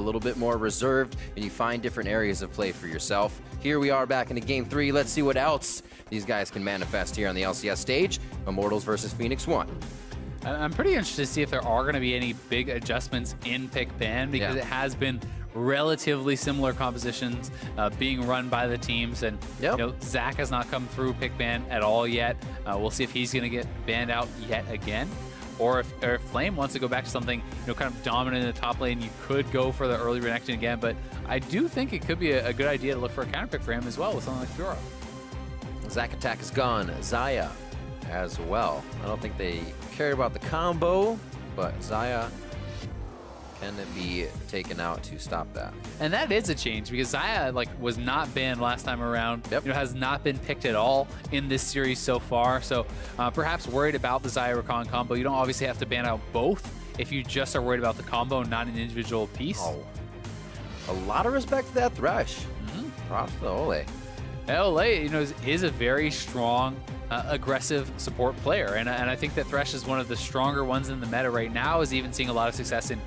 little bit more reserved and you find different areas of play for yourself. Here we are back into game 3. Let's see what else these guys can manifest here on the LCS stage. Immortals versus Phoenix1. I'm pretty interested to see if there are going to be any big adjustments in pick ban, because it has been relatively similar compositions being run by the teams, and you know, Zach has not come through pick ban at all yet. We'll see if he's going to get banned out yet again, or if Flame wants to go back to something, you know, kind of dominant in the top lane. You could go for the early reaction again, but I do think it could be a good idea to look for a counter pick for him as well with something like Fiora. Zach attack is gone. Xayah as well. I don't think they care about the combo, but Xayah can be taken out to stop that. And that is a change, because Xayah was not banned last time around. You know, has not been picked at all in this series so far. So perhaps worried about the Xayah Rakan combo. You don't obviously have to ban out both if you just are worried about the combo, not an individual piece. Oh. A lot of respect to that Thresh. Props to the Ole. Ole, you know, is a very strong, aggressive support player, and I think that Thresh is one of the stronger ones in the meta right now. Is even seeing a lot of success in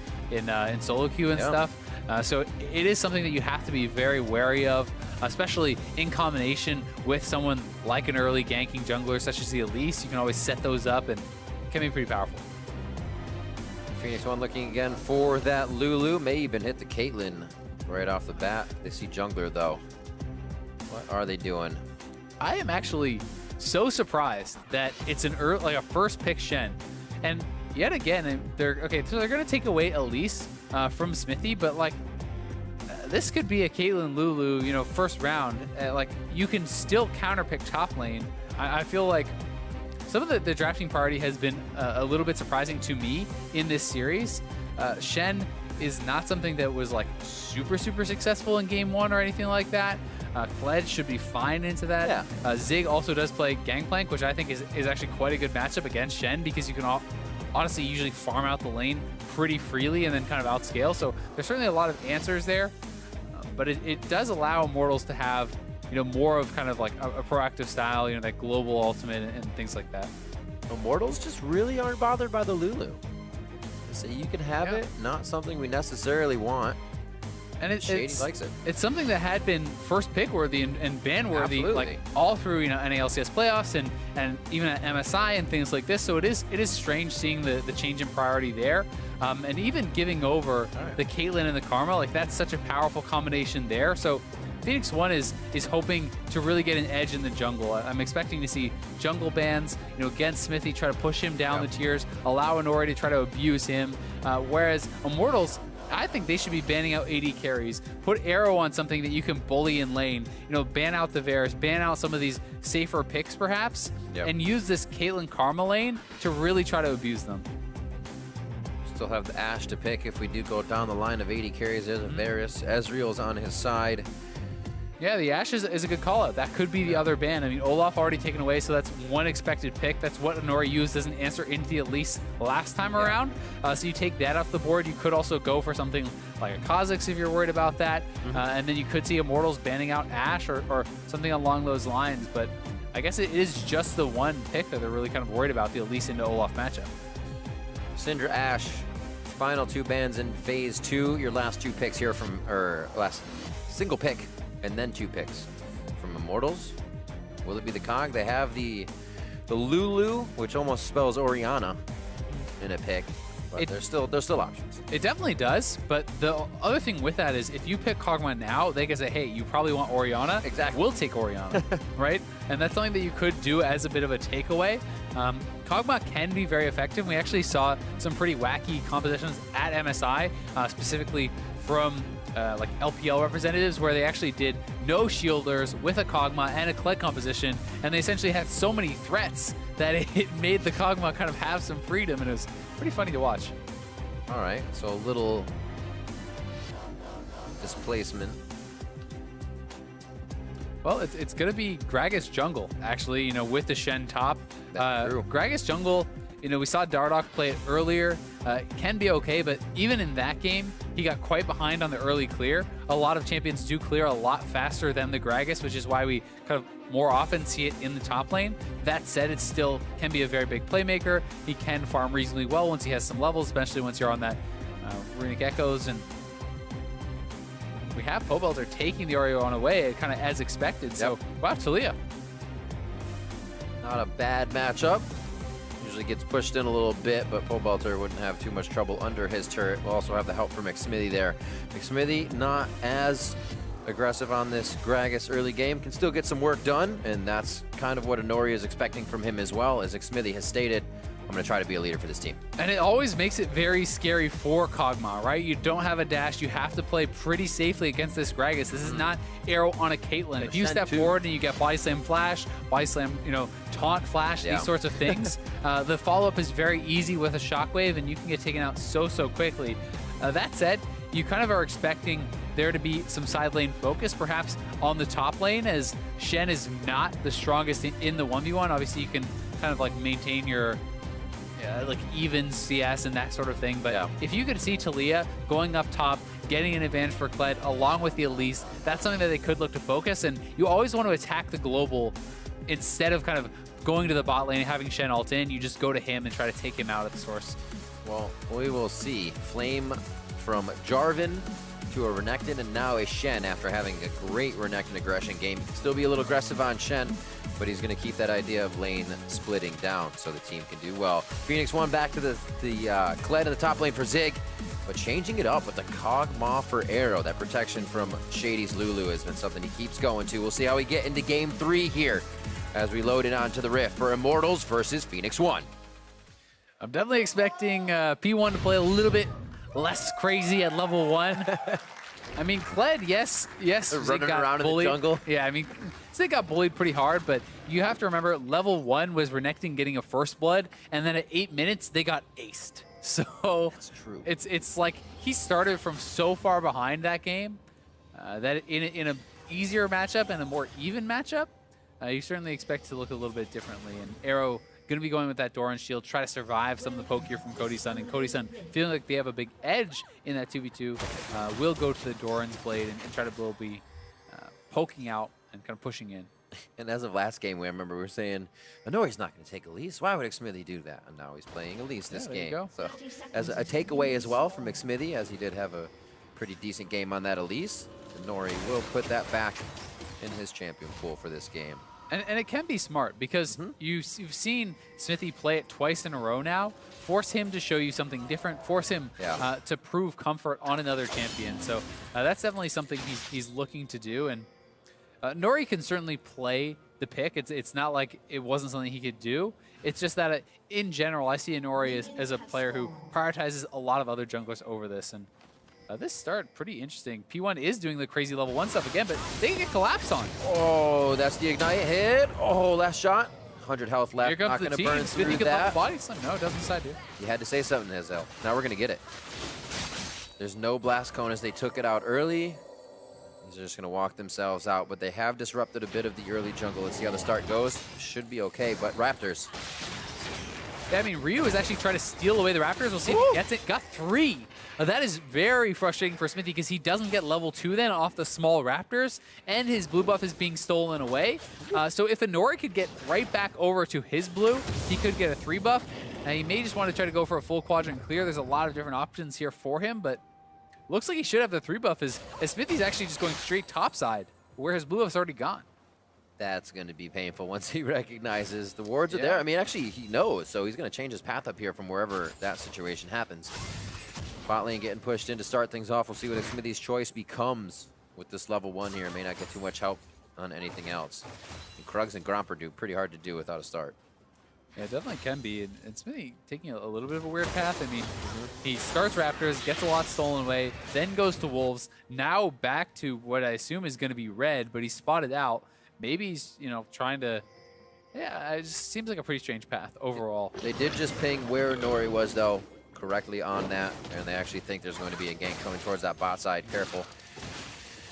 solo queue and stuff. So it is something that you have to be very wary of, especially in combination with someone like an early ganking jungler such as the Elise. You can always set those up, and it can be pretty powerful. Phoenix1 looking again for that Lulu. May even hit the Caitlyn right off the bat. They see jungler though. What are they doing? I am actually so surprised that it's an a first pick Shen, and yet again they're so they're gonna take away Elise from Smithy, but this could be a Caitlyn Lulu, you know, first round. You can still counter pick top lane. I feel like some of the drafting priority has been a little bit surprising to me in this series. Shen is not something that was super successful in game 1 or anything like that. Kled should be fine into that. Zig also does play Gangplank, which I think is actually quite a good matchup against Shen, because you can honestly usually farm out the lane pretty freely and then kind of outscale. So there's certainly a lot of answers there, but it does allow Immortals to have, you know, more of kind of a proactive style, you know, that global ultimate and things like that. Immortals just really aren't bothered by the Lulu. So you can have it, not something we necessarily want. And Shady likes it. It's something that had been first pick worthy and ban worthy all through, you know, NALCS playoffs and even at MSI and things like this. So it is strange seeing the change in priority there, and even giving over the Caitlyn and the Karma. That's such a powerful combination there. So Phoenix1 is hoping to really get an edge in the jungle. I'm expecting to see jungle bans, you know, against Smithy, try to push him down the tiers, allow Inori to try to abuse him, whereas Immortals, I think they should be banning out AD carries. Put Arrow on something that you can bully in lane. You know, ban out the Varus, ban out some of these safer picks perhaps, and use this Caitlyn Karma lane to really try to abuse them. Still have the Ashe to pick if we do go down the line of 80 carries. There's a Varus. Ezreal's on his side. Yeah, the Ashe is a good call out. That could be the other ban. I mean, Olaf already taken away, so that's one expected pick. That's what Inori used as an answer into the Elise last time around. So you take that off the board. You could also go for something like a Kha'Zix if you're worried about that. And then you could see Immortals banning out Ashe or something along those lines. But I guess it is just the one pick that they're really kind of worried about, the Elise into Olaf matchup. Syndra Ashe, final 2 bans in phase 2. Your last 2 picks here from, or last single pick, and then 2 picks from Immortals. Will it be the Cog? They have the Lulu, which almost spells Orianna in a pick, but there's still options. It definitely does, but the other thing with that is if you pick Kog'Maw now, they can say, hey, you probably want Orianna. Exactly. We'll take Orianna, right? And that's something that you could do as a bit of a takeaway. Kog'Maw can be very effective. We actually saw some pretty wacky compositions at MSI, specifically from LPL representatives, where they actually did no shielders with a Kog'Maw and a Kled composition, and they essentially had so many threats that it made the Kog'Maw kind of have some freedom, and it was pretty funny to watch. All right, so a little displacement. Well, it's going to be Gragas jungle, actually, you know, with the Shen top. That's true. Gragas jungle, you know, we saw Dardoch play it earlier. Can be okay, but even in that game, he got quite behind on the early clear. A lot of champions do clear a lot faster than the Gragas, which is why we kind of more often see it in the top lane. That said, it still can be a very big playmaker. He can farm reasonably well once he has some levels, especially once you're on that Runic Echoes. And we have Pobelter taking the Oreo on away, kind of as expected. So, wow, Talia. Not a bad matchup. Usually gets pushed in a little bit, but Pobelter wouldn't have too much trouble under his turret. We'll also have the help from McSmithy there. McSmithy not as aggressive on this Gragas early game, can still get some work done, and that's kind of what Inori is expecting from him as well, as McSmithy has stated. I'm going to try to be a leader for this team. And it always makes it very scary for Kog'Maw, right? You don't have a dash. You have to play pretty safely against this Gragas. This is not Arrow on a Caitlyn. If you step forward and you get Body Slam Flash, Body Slam, Taunt Flash, these sorts of things, the follow-up is very easy with a Shockwave, and you can get taken out so quickly. That said, you kind of are expecting there to be some side lane focus, perhaps on the top lane, as Shen is not the strongest in the 1v1. Obviously, you can kind of like maintain your like even CS and that sort of thing. But if you could see Talia going up top, getting an advantage for Kled along with the Elise, that's something that they could look to focus. And you always want to attack the global instead of kind of going to the bot lane and having Shen ult in. You just go to him and try to take him out at the source. Well, we will see. Flame from Jarvan to a Renekton, and now a Shen after having a great Renekton aggression game. Still be a little aggressive on Shen, but he's going to keep that idea of lane splitting down so the team can do well. Phoenix1 back to the Kled in the top lane for Zig, but changing it up with the Kog'Maw for Arrow. That protection from Shady's Lulu has been something he keeps going to. We'll see how we get into game 3 here as we load it onto the Rift for Immortals versus Phoenix1. I'm definitely expecting P1 to play a little bit less crazy at level 1. I mean, Kled, yes, running around in the jungle. Yeah, I mean, Zig got bullied pretty hard, but you have to remember level 1 was Renekton getting a first blood, and then at 8 minutes they got aced. So that's true. It's like he started from so far behind that game that in a easier matchup and a more even matchup, you certainly expect to look a little bit differently. And Arrow going to be going with that Doran shield, try to survive some of the poke here from Cody-san. And Cody-san, feeling like they have a big edge in that 2v2, will go to the Doran's blade and try to be poking out and kind of pushing in. And as of last game, I remember we were saying, Inori's not going to take Elise. Why would McSmithy do that? And now he's playing Elise this game. So as a takeaway as well from McSmithy, as he did have a pretty decent game on that Elise, Inori will put that back in his champion pool for this game. And it can be smart because you've seen Smithy play it twice in a row now. Force him to show you something different. Force him to prove comfort on another champion. So that's definitely something he's looking to do. And Nori can certainly play the pick. It's not like it wasn't something he could do. It's just that in general, I see Nori as a player who prioritizes a lot of other junglers over this. And this start pretty interesting. P1 is doing the crazy level 1 stuff again, but they can get collapse on. Oh, that's the ignite hit. Oh, last shot. 100 health left. Here comes not the going to team. burn through that. Body slam. No, it doesn't decide to. You had to say something, Hazel. Now we're going to get it. There's no blast cone as they took it out early. These are just going to walk themselves out, but they have disrupted a bit of the early jungle. Let's see how the start goes. Should be okay, but Raptors. Yeah, I mean, Ryu is actually trying to steal away the Raptors. We'll see if he gets it. Got 3. That is very frustrating for Smithy because he doesn't get level 2 then off the small Raptors, and his blue buff is being stolen away. So if Inori could get right back over to his blue, he could get a 3 buff. He may just want to try to go for a full quadrant clear. There's a lot of different options here for him, but looks like he should have the 3 buff as Smithy's actually just going straight topside where his blue buff's already gone. That's going to be painful once he recognizes the wards are there. I mean, actually, he knows, so he's going to change his path up here from wherever that situation happens. Bot lane getting pushed in to start things off. We'll see what Smithy's choice becomes with this level 1 here. May not get too much help on anything else. And Krugs and Gromper do pretty hard to do without a start. Yeah, it definitely can be. And Smithy taking a little bit of a weird path. I mean, he starts Raptors, gets a lot stolen away, then goes to Wolves. Now back to what I assume is going to be red, but he's spotted out. Maybe he's, trying to... Yeah, it just seems like a pretty strange path overall. They did just ping where Nori was, though, correctly on that, and they actually think there's going to be a gank coming towards that bot side. Careful.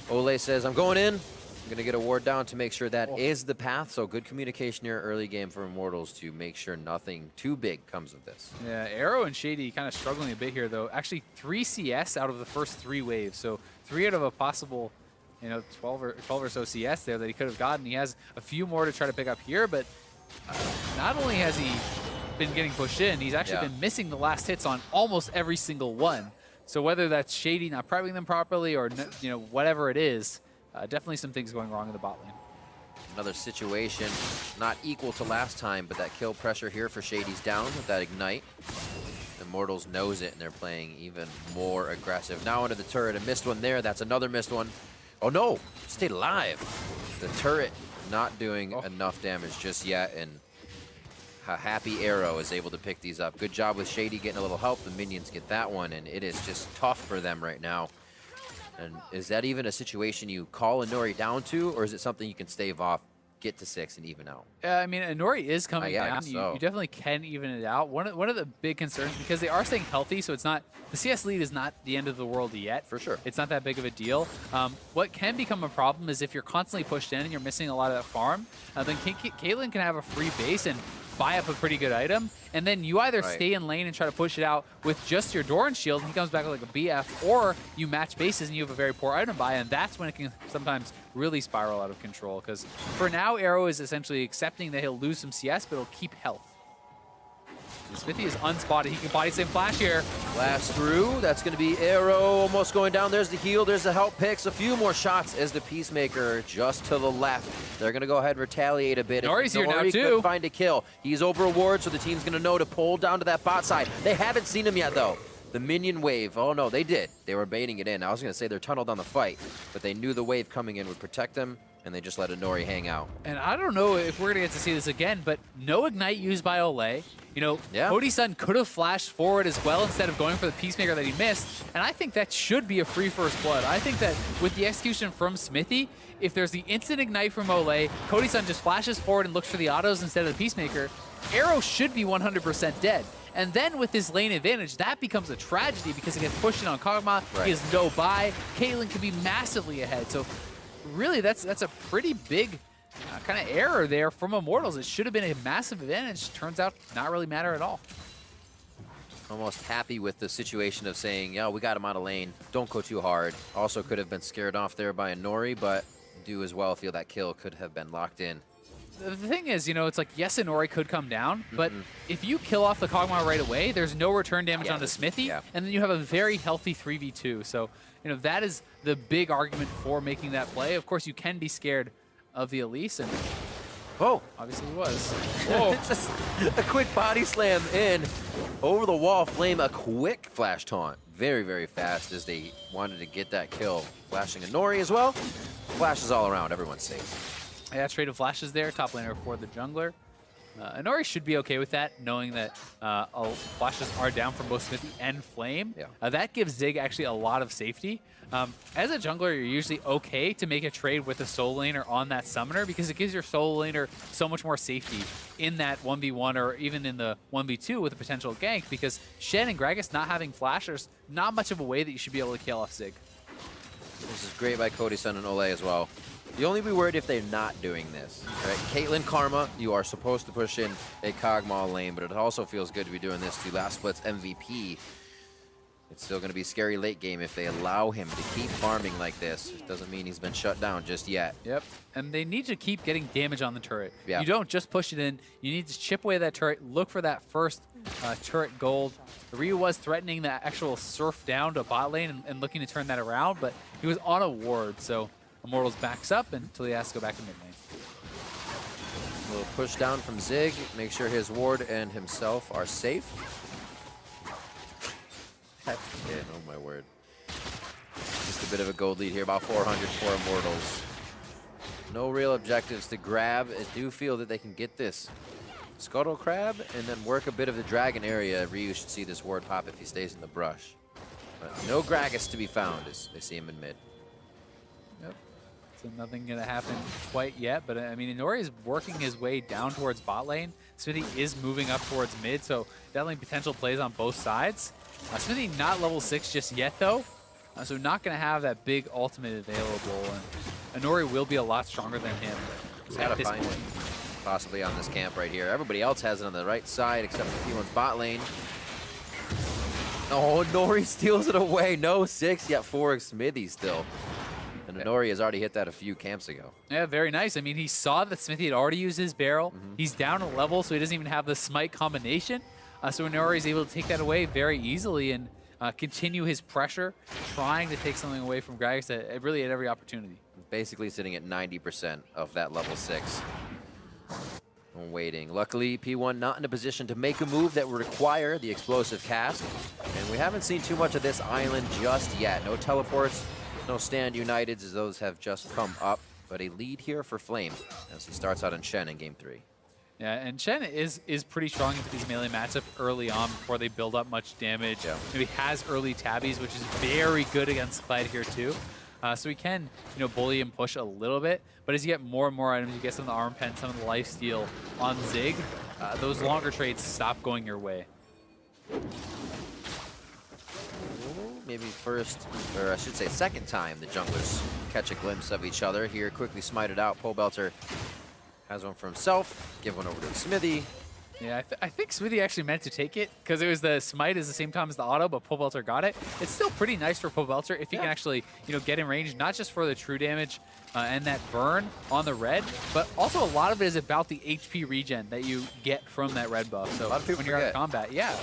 Ole says, I'm going in. I'm going to get a ward down to make sure that is the path. So good communication here early game for Immortals to make sure nothing too big comes of this. Yeah, Arrow and Shady kind of struggling a bit here, though. Actually, 3 CS out of the first 3 waves. So 3 out of a possible... 12 or so CS there that he could have gotten. He has a few more to try to pick up here, but not only has he been getting pushed in, he's actually been missing the last hits on almost every single one. So whether that's Shady not prepping them properly or whatever it is, definitely some things going wrong in the bot lane. Another situation not equal to last time, but that kill pressure here for Shady's down with that ignite. Immortals knows it, and they're playing even more aggressive. Now into the turret, a missed one there. That's another missed one. Oh no, stayed alive. The turret not doing enough damage just yet, and a happy Arrow is able to pick these up. Good job with Shady getting a little help. The minions get that one, and it is just tough for them right now. And is that even a situation you call Inori down to, or is it something you can stave off, get to 6, and even out? I mean, Inori is coming down. So. You definitely can even it out. One of the big concerns, because they are staying healthy, so it's not, the CS lead is not the end of the world yet. For sure. It's not that big of a deal. What can become a problem is if you're constantly pushed in and you're missing a lot of that farm, then Caitlyn can have a free base and buy up a pretty good item, and then you either stay in lane and try to push it out with just your Doran shield, and he comes back with like a BF, or you match bases and you have a very poor item buy, and that's when it can sometimes really spiral out of control. Because for now, Arrow is essentially accepting that he'll lose some CS, but he'll keep health. Smithy is unspotted. He can body slam flash here. Blast through. That's going to be Arrow almost going down. There's the heal. There's the help picks. A few more shots as the Peacemaker just to the left. They're going to go ahead and retaliate a bit. Nori's here now, too. Could find a kill. He's over a ward, so the team's going to know to pull down to that bot side. They haven't seen him yet, though. The minion wave. Oh, no, they did. They were baiting it in. I was going to say they're tunneled on the fight, but they knew the wave coming in would protect them, and they just let Inori hang out. And I don't know if we're going to get to see this again, but no ignite used by Olay. Cody-san could have flashed forward as well instead of going for the Peacemaker that he missed, and I think that should be a free first blood. I think that with the execution from Smithy, if there's the instant ignite from Olay, Cody-san just flashes forward and looks for the autos instead of the Peacemaker, Arrow should be 100% dead. And then with his lane advantage, that becomes a tragedy because he gets pushed in on Kog'Maw, he has no buy, Caitlyn could be massively ahead. So really, that's a pretty big kind of error there from Immortals. It should have been a massive advantage. Turns out not really matter at all. Almost happy with the situation of saying, yeah, we got him out of lane. Don't go too hard. Also could have been scared off there by Inori, but do as well feel that kill could have been locked in. The thing is, it's like, yes, Inori could come down, but if you kill off the Kog'Maw right away, there's no return damage onto Smithy, and then you have a very healthy 3v2. So, that is the big argument for making that play. Of course, you can be scared of the Elise, and obviously he was. Whoa. Just a quick body slam in, over the wall, Flame, a quick flash taunt. Very, very fast as they wanted to get that kill. Flashing Inori as well. Flashes all around, everyone's safe. Yeah, trade of flashes there, top laner for the jungler. Inori should be okay with that, knowing that flashes are down for both Smithy and Flame. That gives Zig actually a lot of safety. As a jungler, you're usually okay to make a trade with a solo laner on that summoner because it gives your solo laner so much more safety in that 1v1 or even in the 1v2 with a potential gank, because Shen and Gragas not having flash, there's not much of a way that you should be able to kill off Zig. This is great by Cody-san and Olay as well. You only be worried if they're not doing this, right? Caitlyn, Karma, you are supposed to push in a Kog'Maw lane, but it also feels good to be doing this to Last Split's MVP. It's still going to be scary late game if they allow him to keep farming like this. It doesn't mean he's been shut down just yet. Yep, and they need to keep getting damage on the turret. You don't just push it in. You need to chip away that turret, look for that first turret gold. Ryu was threatening the actual surf down to bot lane and looking to turn that around, but he was on a ward, so Immortals backs up until he has to go back to mid lane. A little push down from Zig, make sure his ward and himself are safe. That's it, oh my word. Just a bit of a gold lead here, about 400 for Immortals. No real objectives to grab. I do feel that they can get this Scuttle Crab and then work a bit of the dragon area. Ryu should see this ward pop if he stays in the brush. But no Gragas to be found as they see him in mid. Yep. So nothing going to happen quite yet, but I mean, Inori is working his way down towards bot lane. Smithy is moving up towards mid, so definitely potential plays on both sides. Smithy not level 6 just yet, though, so not going to have that big ultimate available, and Inori will be a lot stronger than him. He's got to find it, possibly on this camp right here. Everybody else has it on the right side except for P1's bot lane. Oh, Nori steals it away. No 6, yet 4 Smithy still. And Inori has already hit that a few camps ago. Yeah, very nice. I mean, he saw that Smithy had already used his barrel. He's down a level, so he doesn't even have the smite combination. So Inori is able to take that away very easily. And continue his pressure, trying to take something away from Gragas really at every opportunity. Basically sitting at 90% of that level 6. And waiting. Luckily, P1 not in a position to make a move that would require the explosive cast. And we haven't seen too much of this island just yet. No teleports, no stand uniteds, as those have just come up. But a lead here for Flame as he starts out on Shen in game 3. Yeah, and Shen is pretty strong into these melee matchups early on before they build up much damage. Yeah. He has early tabbies, which is very good against Clyde here too. So he can, bully and push a little bit. But as you get more and more items, you get some of the arm pen, some of the lifesteal on Zig, those longer trades stop going your way. Maybe first, or I should say second time, the junglers catch a glimpse of each other. Here, quickly smited out. Pobelter has one for himself. Give one over to Smithy. Yeah, I think Smithy actually meant to take it because it was the smite at the same time as the auto, but Pobelter got it. It's still pretty nice for Pobelter if he can actually, get in range, not just for the true damage and that burn on the red, but also a lot of it is about the HP regen that you get from that red buff. So when you're out of combat, yeah.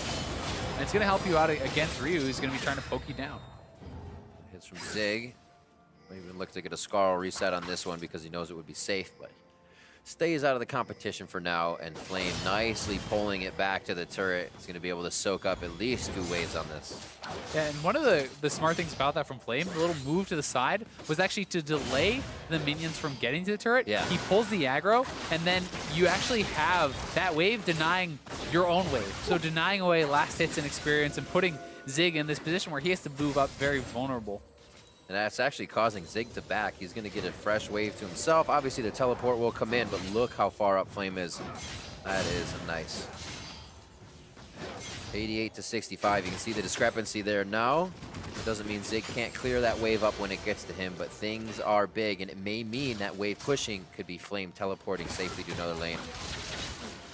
And it's going to help you out against Ryu, who's going to be trying to poke you down. Hits from Zig. Might even look to get a Scarl reset on this one because he knows it would be safe, but stays out of the competition for now, and Flame nicely pulling it back to the turret. He's going to be able to soak up at least 2 waves on this. Yeah, and one of the smart things about that from Flame, the little move to the side, was actually to delay the minions from getting to the turret. Yeah. He pulls the aggro, and then you actually have that wave denying your own wave. So denying away last hits and experience and putting Zig in this position where he has to move up very vulnerable. And that's actually causing Zig to back. He's going to get a fresh wave to himself. Obviously, the teleport will come in, but look how far up Flame is. That is nice. 88 to 65. You can see the discrepancy there now. It doesn't mean Zig can't clear that wave up when it gets to him, but things are big, and it may mean that wave pushing could be Flame teleporting safely to another lane.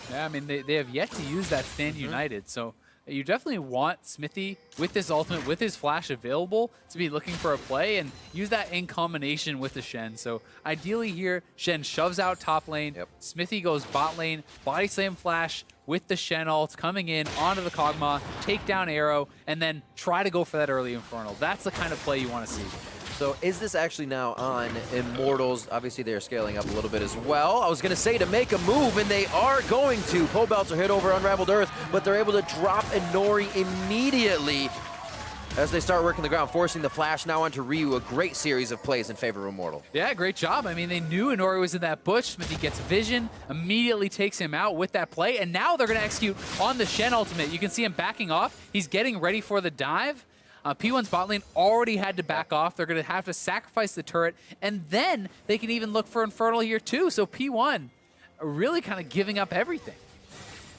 Yeah, I mean, they have yet to use that stand united, so you definitely want Smithy with this ultimate, with his flash available, to be looking for a play and use that in combination with the Shen. So ideally here, Shen shoves out top lane, Smithy goes bot lane, body slam flash with the Shen ult coming in onto the Kog'Maw, take down arrow, and then try to go for that early Infernal. That's the kind of play you want to see. So is this actually now on Immortals? Obviously, they're scaling up a little bit as well. I was going to say to make a move, and they are going to. Pobelter hit over Unraveled Earth, but they're able to drop Inori immediately as they start working the ground, forcing the flash now onto Ryu. A great series of plays in favor of Immortal. Yeah, great job. I mean, they knew Inori was in that bush. Smithy gets vision, immediately takes him out with that play, and now they're going to execute on the Shen ultimate. You can see him backing off. He's getting ready for the dive. P1's bot lane already had to back off. They're going to have to sacrifice the turret, and then they can even look for Infernal here too. So P1 really kind of giving up everything.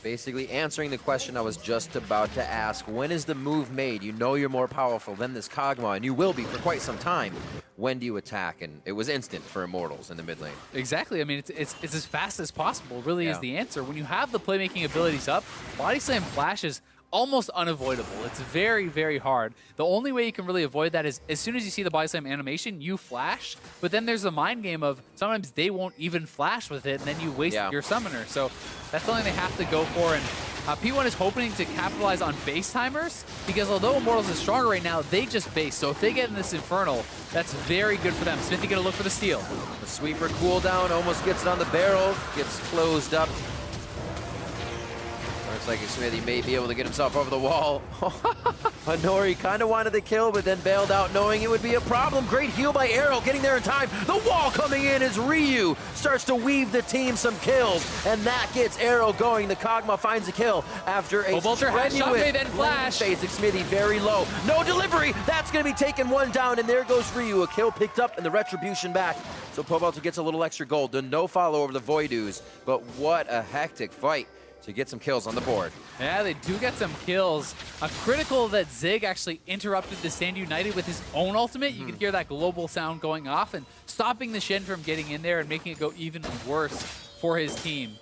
Basically answering the question I was just about to ask. When is the move made? You know you're more powerful than this Kog'Maw, and you will be for quite some time. When do you attack? And it was instant for Immortals in the mid lane. Exactly. I mean, it's as fast as possible, really is the answer. When you have the playmaking abilities up, Body Slam flashes almost unavoidable. It's very, very hard. The only way you can really avoid that is as soon as you see the body slam animation, you flash, but then there's the mind game of sometimes they won't even flash with it, and then you waste your summoner. So that's something they have to go for, and P1 is hoping to capitalize on base timers, because although Immortals is stronger right now, they just base. So if they get in this Infernal, that's very good for them. Smithy gonna look for the steal. The sweeper cooldown almost gets it on the barrel, gets closed up. Looks like Smithy may be able to get himself over the wall. Inori kind of wanted the kill, but then bailed out knowing it would be a problem. Great heal by Arrow, getting there in time. The wall coming in as Ryu starts to weave the team some kills, and that gets Arrow going. The Kog'Maw finds a kill after a strenuous then flash. Basic Smithy very low. No delivery. That's going to be taking one down, and there goes Ryu. A kill picked up and the retribution back. So Pobelter gets a little extra gold. The no follow over the Voidoos, but what a hectic fight to get some kills on the board. Yeah, they do get some kills. A critical that Zig actually interrupted the Stand United with his own ultimate. You can hear that global sound going off and stopping the Shen from getting in there and making it go even worse for his team.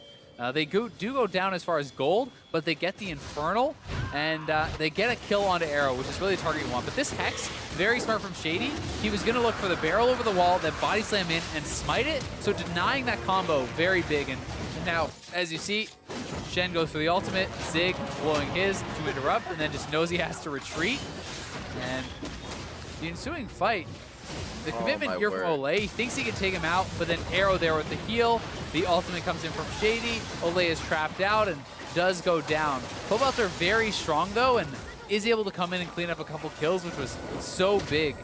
They do go down as far as gold, but they get the Infernal, and they get a kill onto Arrow, which is really the target you want. But this Hex, very smart from Shady. He was going to look for the barrel over the wall, then body slam in and smite it. So denying that combo, very big. And now, as you see, Shen goes for the ultimate, Zig blowing his to interrupt, and then just knows he has to retreat. And the ensuing fight, the Oh, commitment my here word. from Olay, he thinks he can take him out, but then Arrow there with the heal. The ultimate comes in from Shady. Olay is trapped out and does go down. Pobelter very strong though, and is able to come in and clean up a couple kills, which was so big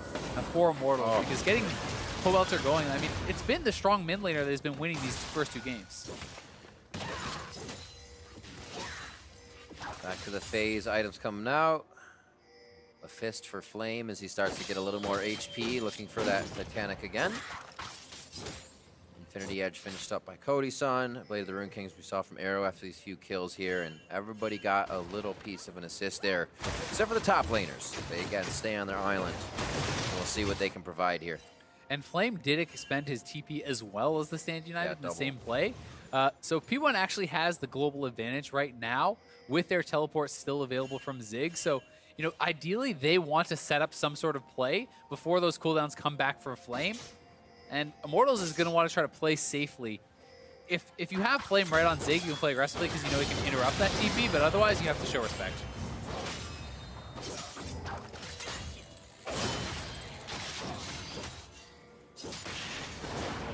for Immortals, because getting Pobelter going, I mean, it's been the strong mid laner that has been winning these first 2 games. Back to the phase, items coming out. A fist for Flame as he starts to get a little more HP, looking for that Titanic again. Infinity Edge finished up by Cody-san. Blade of the Rune Kings we saw from Arrow after these few kills here, and everybody got a little piece of an assist there, except for the top laners. They again stay on their island. We'll see what they can provide here. And Flame did expend his TP as well as the Stand United in the double. same play. So P1 actually has the global advantage right now with their teleport still available from Zig. So, you know, ideally they want to set up some sort of play before those cooldowns come back for Flame. And Immortals is going to want to try to play safely. If you have Flame right on Zig, you can play aggressively because you know he can interrupt that TP, but otherwise you have to show respect.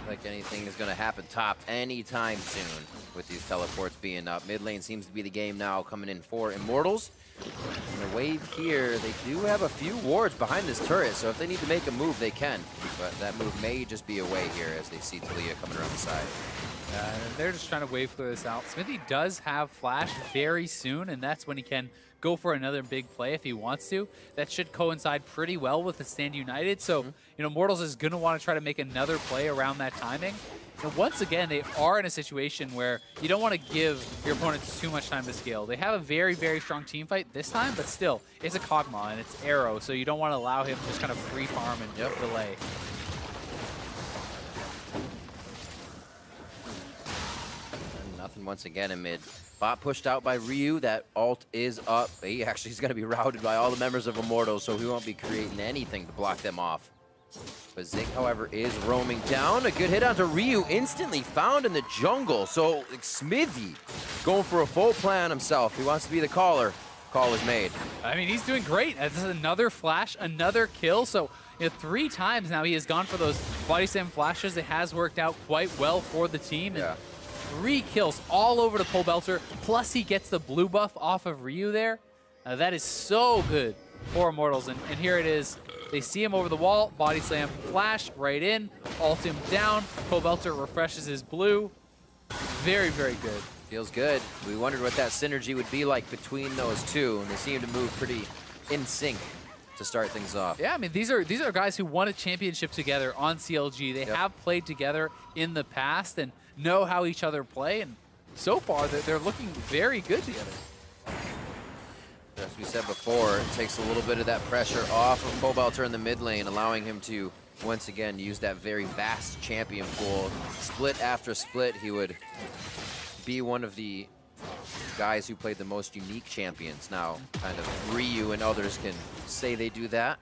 Like anything is going to happen top anytime soon with these teleports being up. Mid lane seems to be the game now, coming in for Immortals. And the wave here, they do have a few wards behind this turret, so if they need to make a move, they can. But that move may just be away here as they see Talia coming around the side. They're just trying to wave clear this out. Smithy does have Flash very soon, and that's when he can go for another big play if he wants to. That should coincide pretty well with the Stand United. So, you know, Immortals is going to want to try to make another play around that timing. And once again, they are in a situation where you don't want to give your opponents too much time to scale. They have a very, very strong team fight this time, but still, it's a Kog'Maw and it's Arrow, so you don't want to allow him to just kind of free farm and delay. And nothing once again in mid. Bot pushed out by Ryu. That ult is up. He actually is going to be routed by all the members of Immortals, so he won't be creating anything to block them off. But Zig, however, is roaming down. A good hit onto Ryu, instantly found in the jungle. So like, Smithy going for a full plan himself. He wants to be the caller. Call is made. I mean, he's doing great. This is another flash, another kill. So, you know, 3 times now he has gone for those body slam flashes. It has worked out quite well for the team. Yeah. And 3 kills all over the Pobelter. Plus he gets the blue buff off of Ryu there. That is so good for Immortals. And here it is. They see him over the wall, body slam, flash, right in, ult him down. Pobelter refreshes his blue. Very, very good. Feels good. We wondered what that synergy would be like between those two, and they seem to move pretty in sync to start things off. Yeah, I mean, these are guys who won a championship together on CLG. They have played together in the past and know how each other play, and so far they're looking very good together. As we said before, it takes a little bit of that pressure off of Pobelter in the mid lane, allowing him to, once again, use that very vast champion pool. Split after split, he would be one of the guys who played the most unique champions. Now, kind of Ryu and others can say they do that,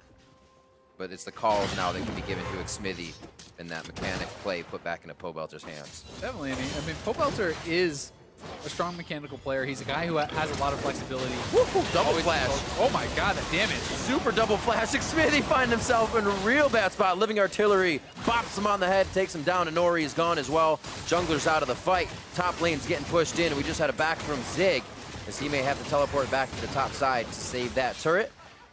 but it's the calls now that can be given to Smithy and that mechanic play put back into Pobelter's hands. Definitely. I mean, Pobelter is a strong mechanical player. He's a guy who has a lot of flexibility. Double flash. Oh my god, the damage. Super double flash. Smithy finds himself in a real bad spot. Living Artillery bops him on the head, takes him down, and Nori is gone as well. Jungler's out of the fight. Top lane's getting pushed in, and we just had a back from Zig, as he may have to teleport back to the top side to save that turret.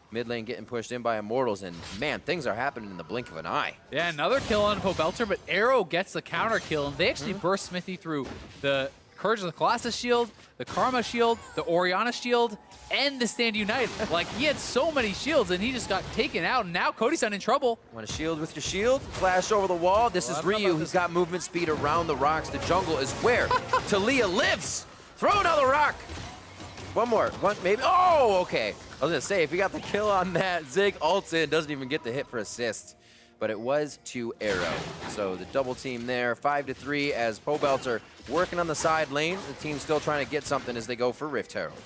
Mid lane getting pushed in by Immortals, and man, things are happening in the blink of an eye. Yeah, another kill on Pobelter, but Arrow gets the counter kill, and they actually burst Smithy through the Courage of the Colossus shield, the Karma shield, the Orianna shield, and the Stand United. Like, he had so many shields, and he just got taken out, and now Cody-san in trouble. Want to shield with your shield? Flash over the wall. This is Ryu. He's got movement speed around the rocks. The jungle is where Talia lives. Throw another rock. One more. One, maybe. Oh, okay. I was going to say, if he got the kill on that, Zig ults in, doesn't even get the hit for assist. But it was to Arrow. So the double team there, 5-3 as Pobelter working on the side lane. The team's still trying to get something as they go for Rift Herald.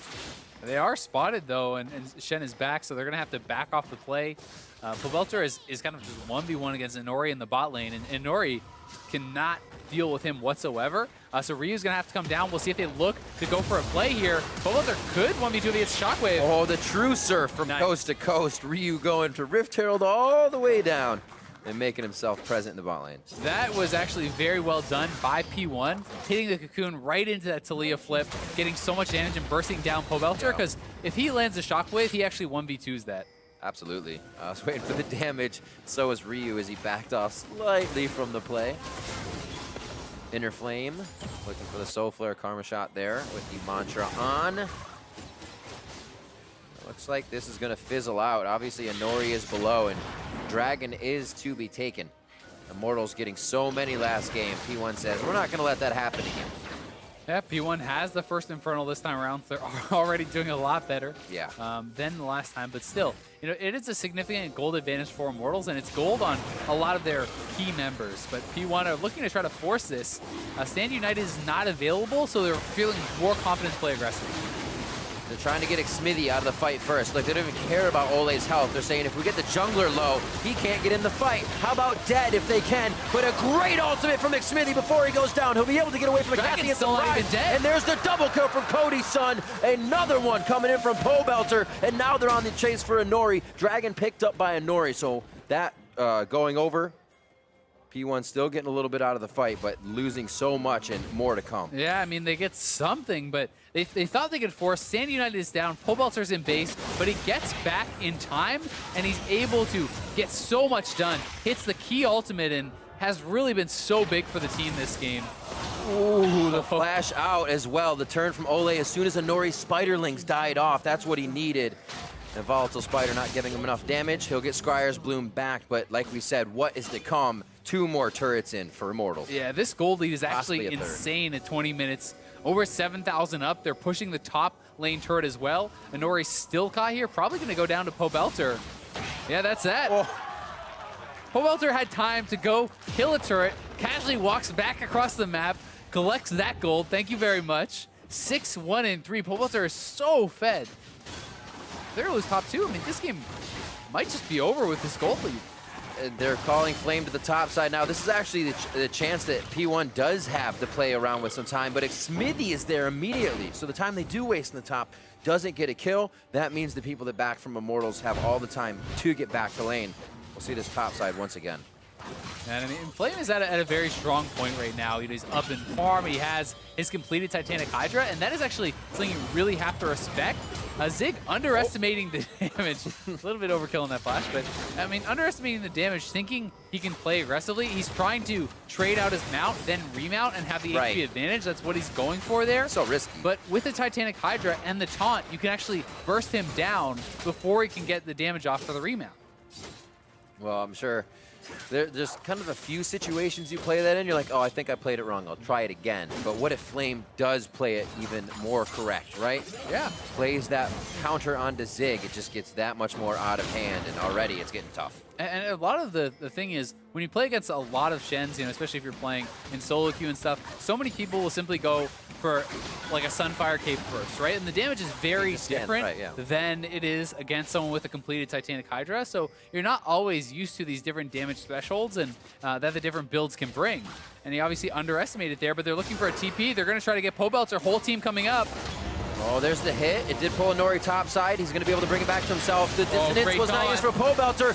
They are spotted, though, and Shen is back, so they're going to have to back off the play. Pobelter is kind of just 1v1 against Inori in the bot lane, and Inori cannot deal with him whatsoever. So Ryu's going to have to come down. We'll see if they look to go for a play here. Pobelter could 1v2 against Shockwave. Oh, the true surf from coast to coast. Ryu going to Rift Herald all the way down and making himself present in the bot lane. That was actually very well done by P1, hitting the cocoon right into that Talia flip, getting so much damage and bursting down Pobelter, because if he lands a Shockwave, he actually 1v2s that. Absolutely. I was waiting for the damage. So was Ryu as he backed off slightly from the play. Inner Flame, looking for the Soul Flare Karma shot there with the Mantra on. Looks like this is going to fizzle out. Obviously, Inori is below, and Dragon is to be taken. Immortals getting so many last game. P1 says, we're not going to let that happen again. Yeah, P1 has the first Infernal this time around. They're already doing a lot better than the last time. But still, you know, it is a significant gold advantage for Immortals, and it's gold on a lot of their key members. But P1 are looking to try to force this. Stand United is not available, so they're feeling more confident to play aggressive. They're trying to get Xmithy out of the fight first. Like, they don't even care about Ole's health. They're saying if we get the jungler low, he can't get in the fight. How about dead if they can? But a great ultimate from Xmithy before he goes down. He'll be able to get away from the Cathy and some ride. And there's the double kill from Cody's son. Another one coming in from Pobelter. And now they're on the chase for Inori. Dragon picked up by Inori. So that going over. P1 still getting a little bit out of the fight, but losing so much and more to come. Yeah, I mean, they get something, but they thought they could force. Stand United is down. Pobelter's in base, but he gets back in time, and he's able to get so much done. Hits the key ultimate and has really been so big for the team this game. Ooh, the flash out as well. The turn from Ole as soon as Inori's Spiderlings died off. That's what he needed. A Volatile Spider not giving him enough damage. He'll get Scryer's Bloom back, but like we said, what is to come? 2 more turrets in for Immortals. Yeah, this gold lead is actually insane at 20 minutes. Over 7,000 up. They're pushing the top lane turret as well. Inori still caught here. Probably going to go down to Pobelter. Yeah, that's that. Oh. Pobelter had time to go kill a turret, casually walks back across the map, collects that gold. Thank you very much. 6-1 and 3. Pobelter is so fed. They're going to lose top 2. I mean, this game might just be over with this gold lead. They're calling Flame to the top side now. This is actually the chance that P1 does have to play around with some time, but Xmithy is there immediately. So the time they do waste in the top doesn't get a kill. That means the people that back from Immortals have all the time to get back to lane. We'll see this top side once again. And I mean, Flame is at a very strong point right now. He's up in farm. He has his completed Titanic Hydra, and that is actually something you really have to respect. Zig underestimating the damage. A little bit overkill in that flash, but I mean, underestimating the damage, thinking he can play aggressively. He's trying to trade out his mount, then remount, and have the HP advantage. That's what he's going for there. So risky. But with the Titanic Hydra and the taunt, you can actually burst him down before he can get the damage off for the remount. Well, I'm sure there's kind of a few situations you play that in, you're like, oh, I think I played it wrong, I'll try it again. But what if Flame does play it even more correct, right? Yeah. Plays that counter onto Zig, it just gets that much more out of hand, and already it's getting tough. And a lot of the thing is, when you play against a lot of Shens, you know, especially if you're playing in solo queue and stuff, so many people will simply go for like a Sunfire Cape first, right? And the damage is very different than it is against someone with a completed Titanic Hydra. So you're not always used to these different damage thresholds and that the different builds can bring. And he obviously underestimated there, but they're looking for a TP. They're going to try to get Pobelter, whole team coming up. Oh, there's the hit. It did pull Inori top side. He's going to be able to bring it back to himself. The dissonance was not used for Pobelter.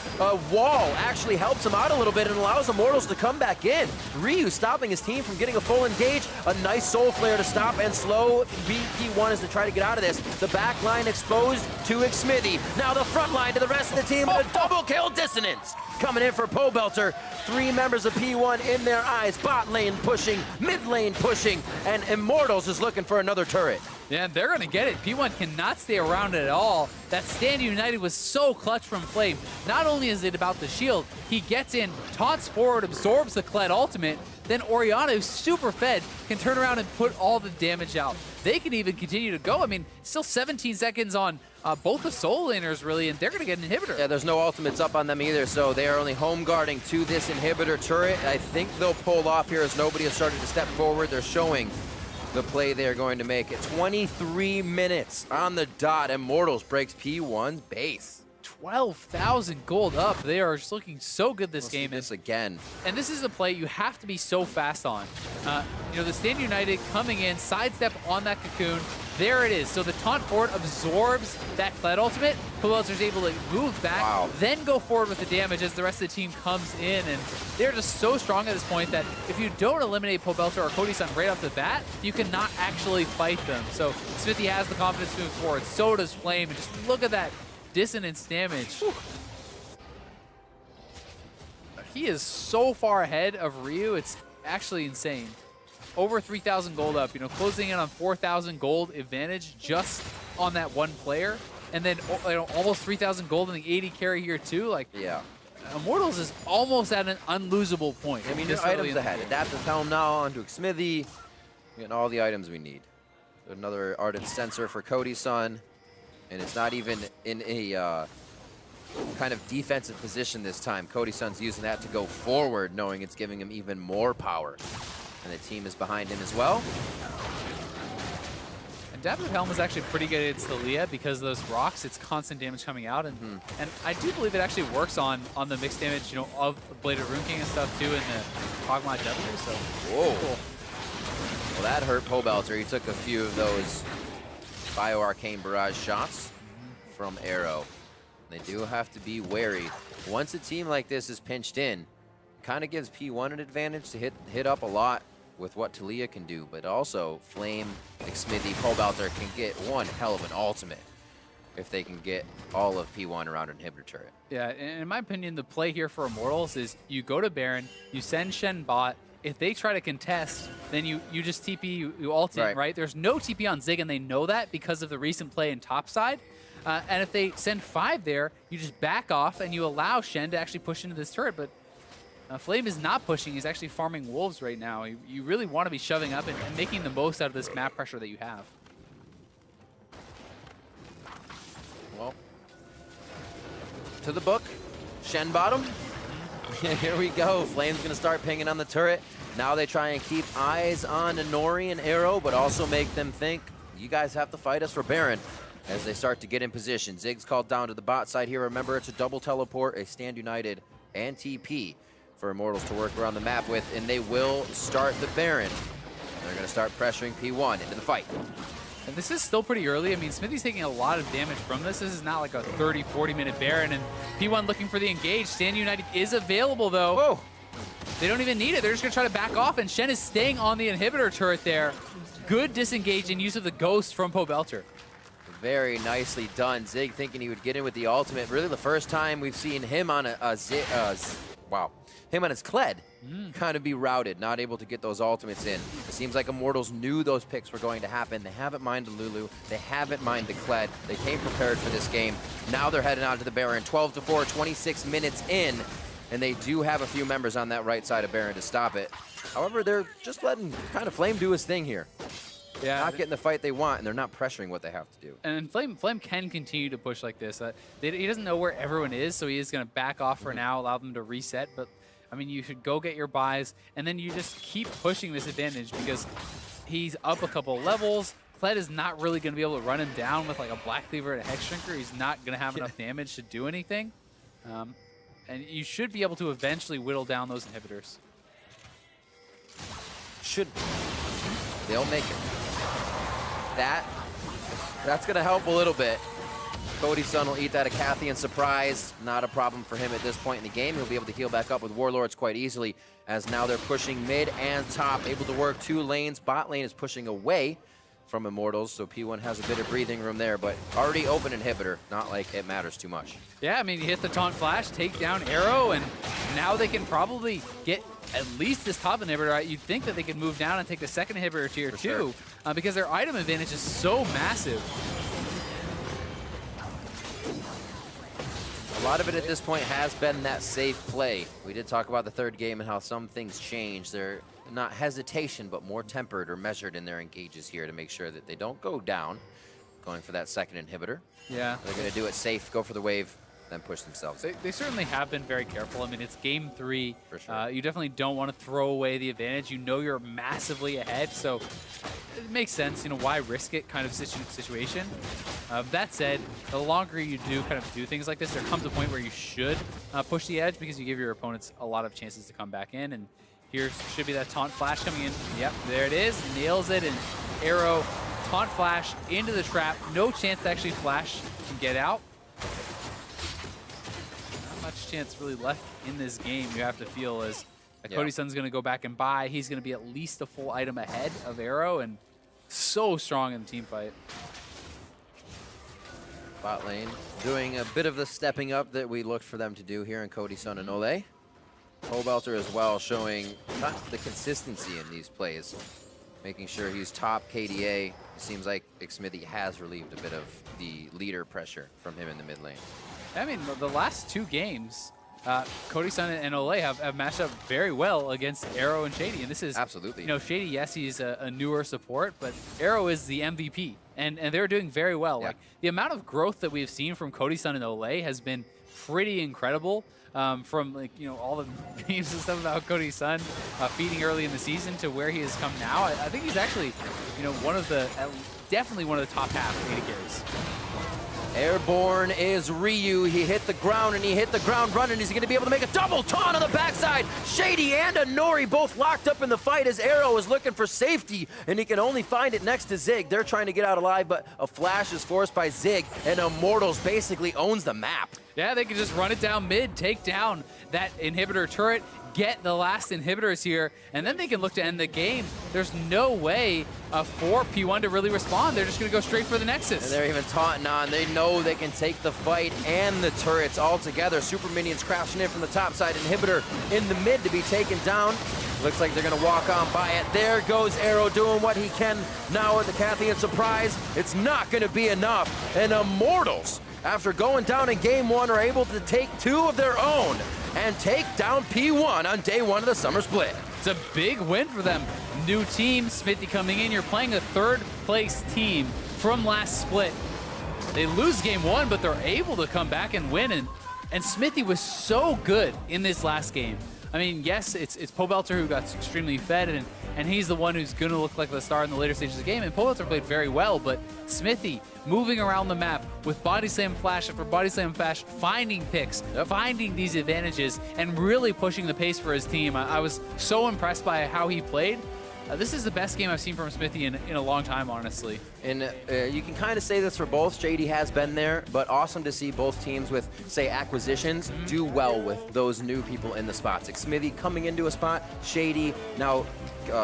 Wall actually helps him out a little bit and allows Immortals to come back in. Ryu stopping his team from getting a full engage. A nice Soul Flare to stop and slow BP1 as to try to get out of this. The back line exposed to Xmithy. Now the front line to the rest of the team. A double kill dissonance. Coming in for Pobelter. 3 members of P1 in their eyes. Bot lane pushing, mid lane pushing, and Immortals is looking for another turret. Yeah, they're going to get it. P1 cannot stay around at all. That Stand United was so clutch from Flame. Not only is it about the shield, he gets in, taunts forward, absorbs the Kled ultimate, then Orianna, who's super fed, can turn around and put all the damage out. They can even continue to go. I mean, still 17 seconds on both the soul laners, really, and they're going to get an inhibitor. Yeah, there's no ultimates up on them either, so they are only home guarding to this inhibitor turret. I think they'll pull off here as nobody has started to step forward. They're showing the play they're going to make. At 23 minutes on the dot, Immortals breaks P1's base. 12,000 gold up. They are just looking so good this game. This again. And this is a play you have to be so fast on. You know, the Stand United coming in, sidestep on that cocoon. There it is. So the taunt forward absorbs that Kled ultimate. Pobelter's able to move back, then go forward with the damage as the rest of the team comes in. And they're just so strong at this point that if you don't eliminate Pobelter or Cody-san right off the bat, you cannot actually fight them. So Smithy has the confidence to move forward. So does Flame. And just look at that dissonance damage. Whew. He is so far ahead of Ryu. It's actually insane. Over 3,000 gold up, you know, closing in on 4,000 gold advantage just on that one player. And then, you know, almost 3,000 gold in the 80 carry here too. Like, yeah. Immortals is almost at an unlosable point. I mean, there's items ahead. Adaptive helm now onto Smithy. Getting all the items we need. Another Ardent Sensor for Cody-san. And it's not even in a kind of defensive position this time. Cody-san's using that to go forward, knowing it's giving him even more power. And the team is behind him as well. Adaptive Helm is actually pretty good against the Leah because of those rocks. It's constant damage coming out. And I do believe it actually works on the mixed damage, you know, of Bladed Rune King and stuff too in the Hogmod W. So, whoa. Cool. Well, that hurt Pobelter. He took a few of those Bio Arcane Barrage shots from Arrow. They do have to be wary. Once a team like this is pinched in, kind of gives P1 an advantage to hit up a lot with what Talia can do, but also Flame, Smithy, Pobelter can get one hell of an ultimate if they can get all of P1 around an inhibitor turret. Yeah, and in my opinion, the play here for Immortals is you go to Baron, you send Shen bot. If they try to contest, then you just TP, you ult in, right? There's no TP on Zig, and they know that because of the recent play in topside. And if they send 5 there, you just back off and you allow Shen to actually push into this turret. But Flame is not pushing. He's actually farming wolves right now. You really want to be shoving up and making the most out of this map pressure that you have. Well, to the book, Shen bottom. Here we go. Flame's going to start pinging on the turret. Now they try and keep eyes on Nori and Arrow, but also make them think, you guys have to fight us for Baron as they start to get in position. Zig's called down to the bot side here. Remember, it's a double teleport, a Stand United, and TP for Immortals to work around the map with, and they will start the Baron. They're going to start pressuring P1 into the fight. And this is still pretty early. I mean, Smithy's taking a lot of damage from this. This is not like a 30, 40-minute Baron, and P1 looking for the engage. Stand United is available, though. Whoa. They don't even need it. They're just going to try to back off, and Shen is staying on the inhibitor turret there. Good disengage and use of the Ghost from Pobelter. Very nicely done. Zig thinking he would get in with the ultimate. Really the first time we've seen him on him on his Kled kind of be routed, not able to get those ultimates in. It seems like Immortals knew those picks were going to happen. They haven't minded Lulu. They haven't minded Kled. They came prepared for this game. Now they're heading on to the Baron. 12-4, 26 minutes in, and they do have a few members on that right side of Baron to stop it. However, they're just letting kind of Flame do his thing here. Yeah, not getting the fight they want, and they're not pressuring what they have to do. And Flame can continue to push like this. He doesn't know where everyone is, so he is going to back off for now, allow them to reset. But, I mean, you should go get your buys, and then you just keep pushing this advantage because he's up a couple levels. Kled is not really going to be able to run him down with like a Black Cleaver and a Hex Shrinker. He's not going to have enough damage to do anything. And you should be able to eventually whittle down those inhibitors. They'll make it. That's going to help a little bit. Cody-san will eat that Acathian surprise. Not a problem for him at this point in the game. He'll be able to heal back up with Warlords quite easily, as now they're pushing mid and top, able to work 2 lanes. Bot lane is pushing away from Immortals, so P1 has a bit of breathing room there, but already open inhibitor. Not like it matters too much. Yeah, I mean, you hit the taunt flash, take down Arrow, and now they can probably get at least this top inhibitor. Right? You'd think that they could move down and take the second inhibitor tier 2, because their item advantage is so massive. A lot of it at this point has been that safe play. We did talk about the third game and how some things change. They're not hesitation, but more tempered or measured in their engages here to make sure that they don't go down, going for that second inhibitor. Yeah. They're going to do it safe, go for the wave, then push themselves. They certainly have been very careful. I mean, it's game 3. For sure. You definitely don't want to throw away the advantage. You know you're massively ahead, so it makes sense. You know, why risk it kind of situation. That said, the longer you do kind of do things like this, there comes a point where you should push the edge because you give your opponents a lot of chances to come back in. And here should be that taunt flash coming in. Yep, there it is. Nails it, and Arrow taunt flash into the trap. No chance to actually flash and get out. Not much chance really left in this game, you have to feel, as Cody Sun's going to go back and buy. He's going to be at least a full item ahead of Arrow, and so strong in the team fight. Bot lane doing a bit of the stepping up that we looked for them to do here in Cody Sun and Ole. Pobelter as well, showing the consistency in these plays, making sure he's top KDA. It seems like Xmithy has relieved a bit of the leader pressure from him in the mid lane. I mean, the last 2 games, Cody Sun and Ole have matched up very well against Arrow and Shady, and this is absolutely, you know, Shady, yes, he's a newer support, but Arrow is the MVP, and they're doing very well. Like, the amount of growth that we've seen from Cody Sun and Ole has been pretty incredible. From, like, you know, all the memes and stuff about Cody Sun feeding early in the season to where he has come now. I think he's actually, you know, definitely one of the top half AD carries. Airborne is Ryu. He hit the ground, and he hit the ground running. He's going to be able to make a double taunt on the backside. Shady and Nori both locked up in the fight as Arrow is looking for safety, and he can only find it next to Zig. They're trying to get out alive, but a flash is forced by Zig, and Immortals basically owns the map. Yeah, they can just run it down mid, take down that inhibitor turret, get the last inhibitors here, and then they can look to end the game. There's no way for P1 to really respond. They're just going to go straight for the Nexus. And they're even taunting on. They know they can take the fight and the turrets all together. Super minions crashing in from the top side. Inhibitor in the mid to be taken down. Looks like they're going to walk on by it. There goes Arrow doing what he can now with the Cathian surprise. It's not going to be enough. And Immortals, after going down in game 1, are able to take 2 of their own and take down P1 on day 1 of the summer split. It's a big win for them. New team, Smithy coming in. You're playing a 3rd place team from last split. They lose game 1, but they're able to come back and win. And Smithy was so good in this last game. I mean, yes, it's Pobelter who got extremely fed, and he's the one who's going to look like the star in the later stages of the game. And Pobelter played very well, but Smithy moving around the map with body slam flash after body slam flash, finding picks, finding these advantages, and really pushing the pace for his team. I was so impressed by how he played. This is the best game I've seen from Smithy in a long time, honestly. And you can kind of say this for both. Shady has been there, but awesome to see both teams with, say, acquisitions do well with those new people in the spots. Xmithy coming into a spot, Shady now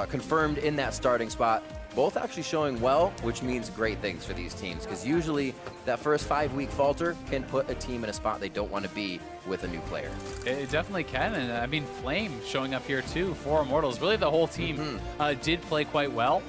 confirmed in that starting spot. Both actually showing well, which means great things for these teams, because usually that first 5-week falter can put a team in a spot they don't want to be with a new player. It definitely can, and I mean, Flame showing up here too for Immortals. Really, the whole team did play quite well.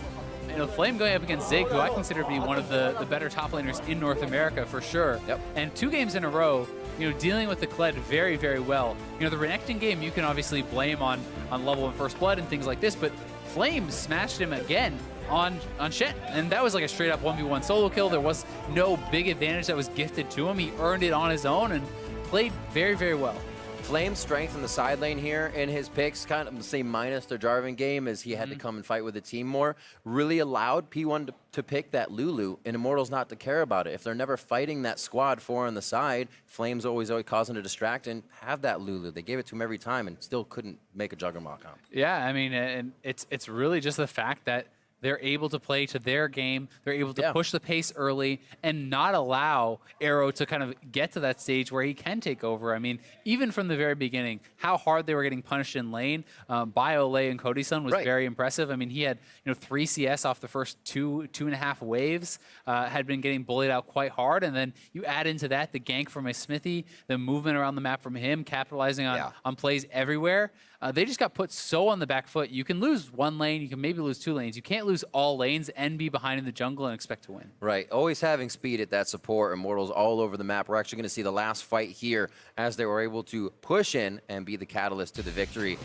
You know, Flame going up against Zig, who I consider to be one of the better top laners in North America for sure. And 2 games in a row, you know, dealing with the Kled very, very well. You know, the Renekton game you can obviously blame on level 1 First Blood and things like this, but Flame smashed him again on Shen, and that was like a straight up 1v1 solo kill. There was no big advantage that was gifted to him. He earned it on his own and played very, very well. Flame's strength in the side lane here in his picks, kind of the same minus the Jarvan game, as he had to come and fight with the team more, really allowed P1 to pick that Lulu and Immortals not to care about it. If they're never fighting that squad 4 on the side, Flame's always causing to distract and have that Lulu. They gave it to him every time and still couldn't make a Juggernaut comp. Yeah, I mean, and it's really just the fact that they're able to play to their game. They're able to push the pace early and not allow Arrow to kind of get to that stage where he can take over. I mean, even from the very beginning, how hard they were getting punished in lane by Ole and Cody Sun was very impressive. I mean, he had 3 CS off the first 2.5 waves, had been getting bullied out quite hard, and then you add into that the gank from a Smithy, the movement around the map from him, capitalizing on plays everywhere. They just got put so on the back foot. You can lose 1 lane, you can maybe lose 2 lanes. You can't lose all lanes and be behind in the jungle and expect to win. Right, always having speed at that support. Immortals all over the map. We're actually going to see the last fight here as they were able to push in and be the catalyst to the victory.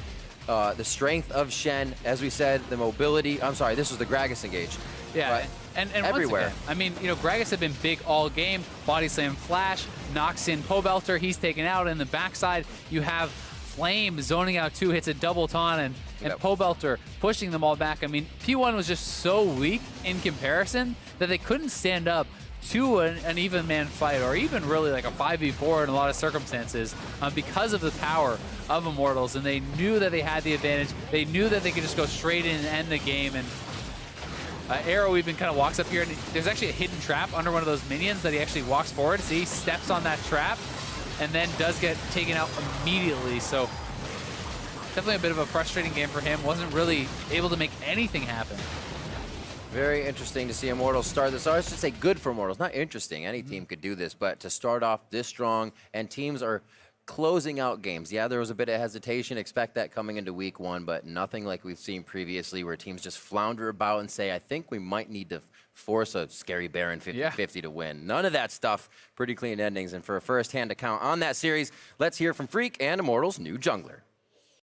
The strength of Shen, as we said, the mobility. I'm sorry, this was the Gragas engage. Yeah, and everywhere. Once again, I mean, Gragas had been big all game. Body slam flash, knocks in Pobelter. He's taken out. In the backside, you have Flame zoning out 2, hits a double taunt, and Pobelter pushing them all back. I mean, P1 was just so weak in comparison that they couldn't stand up to an even man fight, or even really like a 5v4 in a lot of circumstances, because of the power of Immortals. And they knew that they had the advantage. They knew that they could just go straight in and end the game. And Arrow even kind of walks up here, and there's actually a hidden trap under one of those minions that he actually walks forward. See, he steps on that trap and then does get taken out immediately. So definitely a bit of a frustrating game for him. Wasn't really able to make anything happen. Very interesting to see Immortals start this. I should say good for Immortals. Not interesting. Any team could do this, but to start off this strong, and teams are closing out games. Yeah, there was a bit of hesitation. Expect that coming into week 1, but nothing like we've seen previously where teams just flounder about and say, I think we might need to force a scary Baron 50-50 to win. None of that stuff. Pretty clean endings. And for a first-hand account on that series, let's hear from Freak and Immortals' new jungler.